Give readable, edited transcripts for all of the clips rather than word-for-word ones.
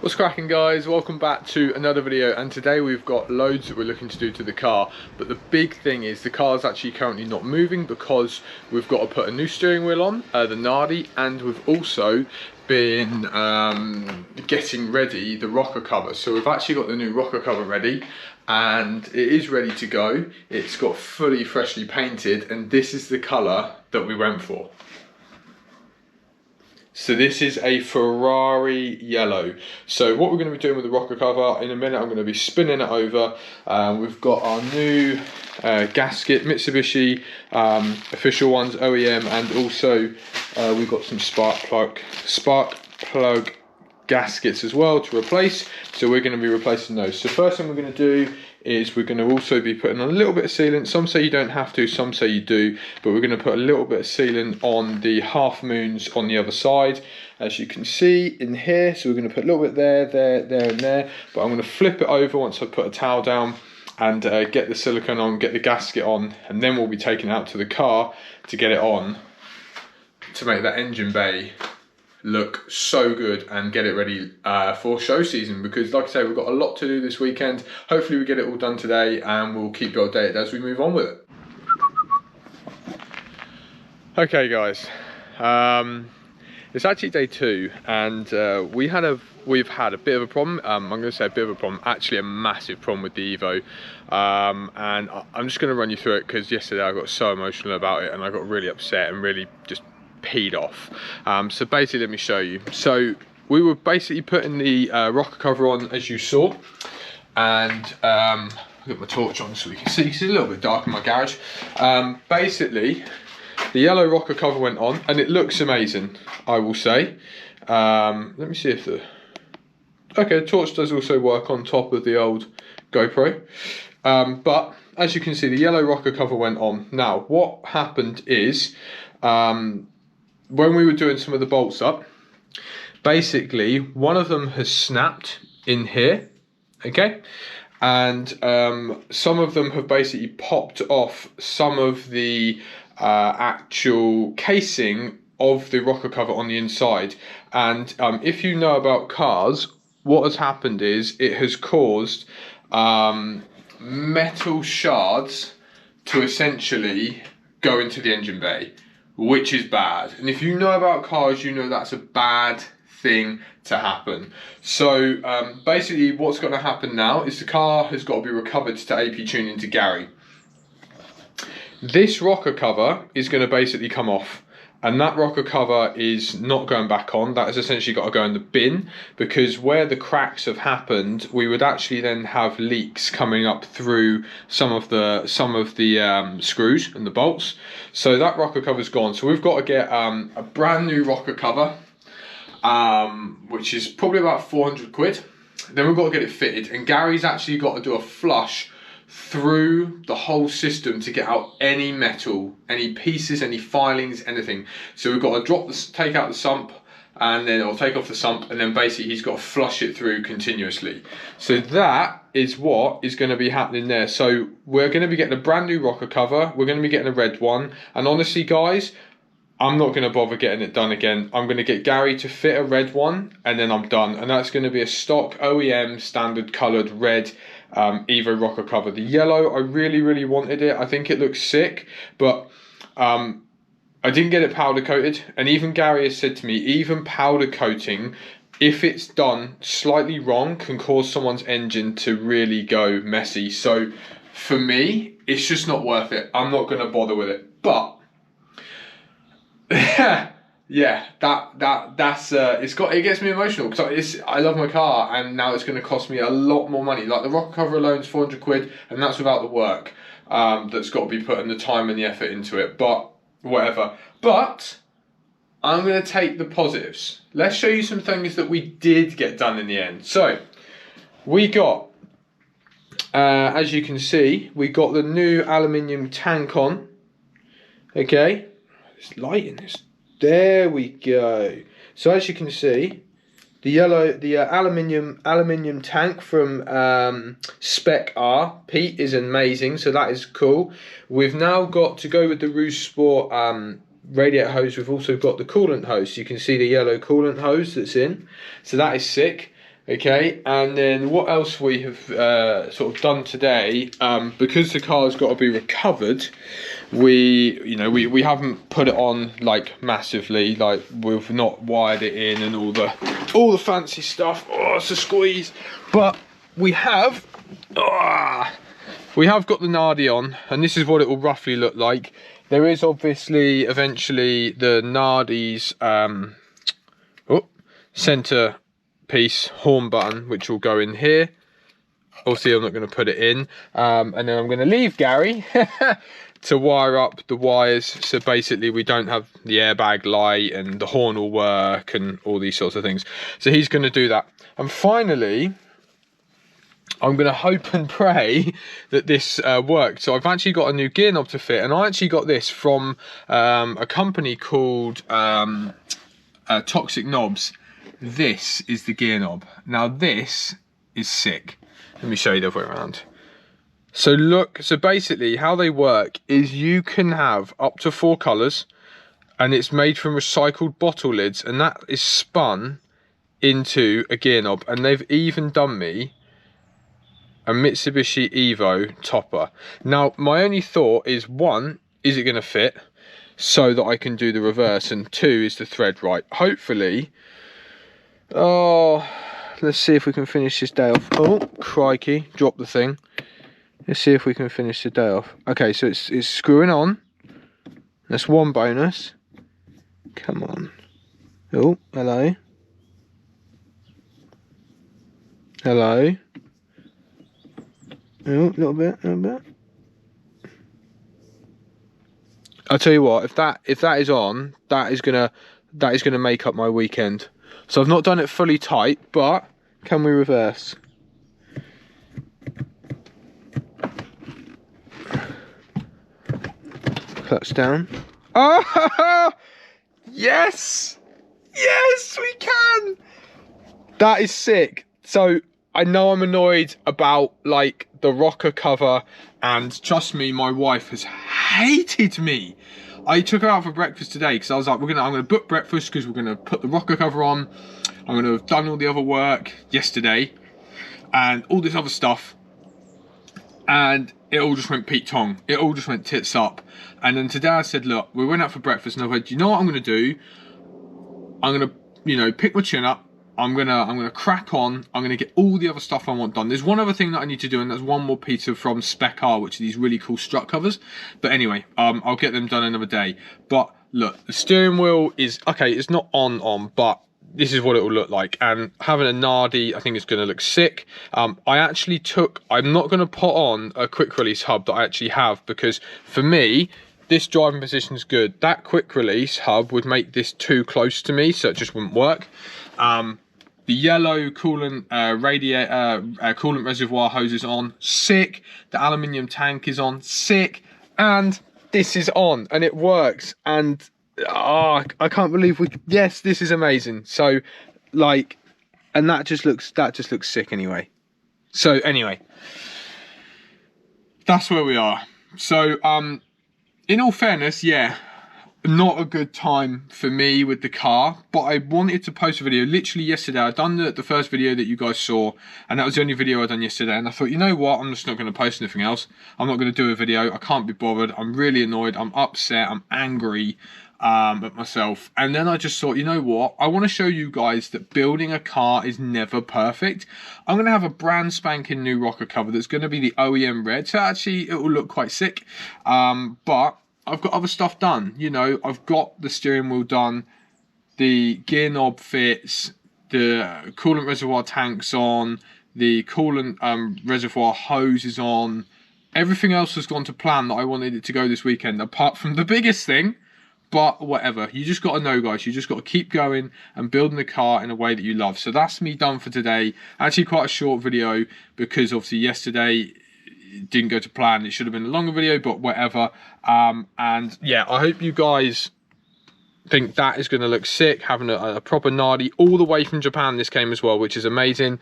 What's cracking, guys? Welcome back to another video, and today we've got loads that we're looking to do to the car, but the big thing is the car is actually currently not moving because we've got to put a new steering wheel on, the Nardi, and we've also been getting ready the rocker cover. So we've actually got the new rocker cover ready and it is ready to go. It's got fully freshly painted and this is the colour that we went for. So this is a Ferrari yellow. So what we're going to be doing with the rocker cover, in a minute I'm going to be spinning it over. We've got our new gasket, Mitsubishi official ones, OEM, and also we've got some spark plug gaskets as well to replace. So we're going to be replacing those. So first thing we're going to do is we're going to also be putting on a little bit of sealant. Some say you don't have to, some say you do, but we're going to put a little bit of sealant on the half moons on the other side, as you can see in here. So we're going to put a little bit there and there, but I'm going to flip it over once I've put a towel down and get the silicone on, get the gasket on, and then we'll be taking it out to the car to get it on to make that engine bay look so good and get it ready for show season, because like I say, we've got a lot to do this weekend. Hopefully we get it all done today and we'll keep you updated as we move on with it. Okay guys, it's actually day 2 and we've had a bit of a problem. I'm going to say a bit of a problem, actually a massive problem with the Evo, and I'm just going to run you through it because yesterday I got so emotional about it and I got really upset and really just peed off. So basically, let me show you. So we were basically putting the rocker cover on, as you saw, and I've got my torch on so we can see. It's a little bit dark in my garage. Basically, the yellow rocker cover went on and it looks amazing, I will say. Let me see if the torch does also work on top of the old GoPro, but as you can see, the yellow rocker cover went on. Now what happened is, when we were doing some of the bolts up, basically one of them has snapped in here, okay, and some of them have basically popped off some of the actual casing of the rocker cover on the inside. And if you know about cars, what has happened is it has caused metal shards to essentially go into the engine bay, which is bad. And if you know about cars, you know that's a bad thing to happen. So basically what's going to happen now is the car has got to be recovered to AP tuning to Gary. This rocker cover is going to basically come off, and that rocker cover is not going back on. That has essentially got to go in the bin, because where the cracks have happened, we would actually then have leaks coming up through some of the screws and the bolts. So that rocker cover's gone. So we've got to get a brand new rocker cover, which is probably about 400 quid. Then we've got to get it fitted, and Gary's actually got to do a flush through the whole system to get out any metal, any pieces, any filings, anything. So we've got to take out the sump, and then it'll take off the sump, and then basically he's got to flush it through continuously. So that is what is going to be happening there. So we're going to be getting a brand new rocker cover. We're going to be getting a red one, and honestly guys, I'm not going to bother getting it done again. I'm going to get Gary to fit a red one and then I'm done, and that's going to be a stock OEM standard coloured red Evo rocker cover. The yellow, I really wanted it. I think it looks sick, but I didn't get it powder coated, and even Gary has said to me, even powder coating, if it's done slightly wrong, can cause someone's engine to really go messy. So for me, it's just not worth it. I'm not going to bother with it. But yeah, it gets me emotional because I love my car, and now it's going to cost me a lot more money. Like the rocker cover alone is 400 quid, and that's without the work that's got to be put and the time and the effort into it. But whatever. But I'm going to take the positives. Let's show you some things that we did get done in the end. So we got, as you can see, we got the new aluminium tank on. Okay, it's lighting this. There we go. So as you can see, the aluminium tank from Spec R Pete is amazing. So that is cool. We've now got to go with the Rouge Sport radiator hose. We've also got the coolant hose. You can see the yellow coolant hose that's in. So that is sick. Okay, and then what else we have sort of done today, because the car's got to be recovered, we haven't put it on like massively, like we've not wired it in and all the fancy stuff. Oh, it's a squeeze. But we have got the Nardi on, and this is what it will roughly look like. There is obviously eventually the Nardi's center piece horn button, which will go in here. Obviously I'm not going to put it in, and then I'm going to leave Gary to wire up the wires, so basically we don't have the airbag light and the horn will work and all these sorts of things. So he's going to do that, and finally I'm going to hope and pray that this works. So I've actually got a new gear knob to fit, and I actually got this from a company called Toxic Knobs. This is the gear knob. Now this is sick. Let me show you the other way around. So look, so basically how they work is you can have up to 4 colours, and it's made from recycled bottle lids, and that is spun into a gear knob. And they've even done me a Mitsubishi Evo topper. Now my only thought is, 1, is it going to fit so that I can do the reverse, and 2, is the thread right? Hopefully. Oh, let's see if we can finish this day off. Oh, crikey, drop the thing. Let's see if we can finish the day off. Okay, so it's screwing on. That's one bonus. Come on. Oh, hello. Hello. Oh, a little bit. I'll tell you what, if that is on, that is gonna make up my weekend. So I've not done it fully tight, but can we reverse? Clutch down. Oh, yes! Yes, we can! That is sick. So I know I'm annoyed about like the rocker cover, and trust me, my wife has hated me. I took her out for breakfast today because I was like, I'm gonna book breakfast because we're gonna put the rocker cover on. I'm gonna have done all the other work yesterday and all this other stuff, and it all just went Pete Tong. It all just went tits up. And then today I said, look, we went out for breakfast, and I went, you know what I'm gonna do? I'm gonna, pick my chin up. I'm gonna crack on. I'm gonna get all the other stuff I want done. There's one other thing that I need to do, and that's one more piece from Spec R, which are these really cool strut covers. But anyway, I'll get them done another day. But look, the steering wheel is okay. It's not on, but this is what it will look like. And having a Nardi, I think it's gonna look sick. I'm not gonna put on a quick release hub that I actually have, because for me, this driving position is good. That quick release hub would make this too close to me, so it just wouldn't work. The yellow coolant coolant reservoir hose is on, sick. The aluminium tank is on, sick. And this is on, and it works. And I can't believe yes, this is amazing. So like, and that just looks sick anyway. So anyway, that's where we are. So in all fairness, yeah, not a good time for me with the car, but I wanted to post a video literally yesterday. I'd done the first video that you guys saw, and that was the only video I'd done yesterday, and I thought, you know what, I'm just not going to post anything else. I'm not going to do a video. I can't be bothered. I'm really annoyed. I'm upset. I'm angry at myself. And then I just thought, you know what, I want to show you guys that building a car is never perfect. I'm going to have a brand spanking new rocker cover that's going to be the OEM red, so actually it will look quite sick. But I've got other stuff done. I've got the steering wheel done, the gear knob fits, the coolant reservoir tank's on, the coolant reservoir hose is on. Everything else has gone to plan that I wanted it to go this weekend, apart from the biggest thing. But whatever, you just got to know, guys, you just got to keep going and building the car in a way that you love. So that's me done for today. Actually quite a short video, because obviously yesterday it didn't go to plan. It should have been a longer video, but whatever. And yeah, I hope you guys think that is going to look sick, having a proper Nardi all the way from Japan. This came as well, which is amazing.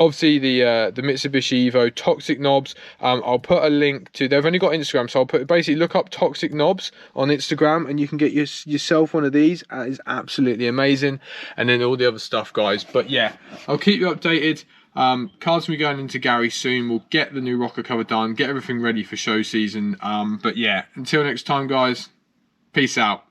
obviously the Mitsubishi Evo toxic knobs. I'll put a link to, they've only got Instagram, so I'll put, basically look up toxic knobs on Instagram and you can get yourself one of these. That is absolutely amazing. And then all the other stuff, guys. But yeah, I'll keep you updated. Cars will be going into Gary soon. We'll get the new rocker cover done, get everything ready for show season. But yeah, until next time, guys, peace out.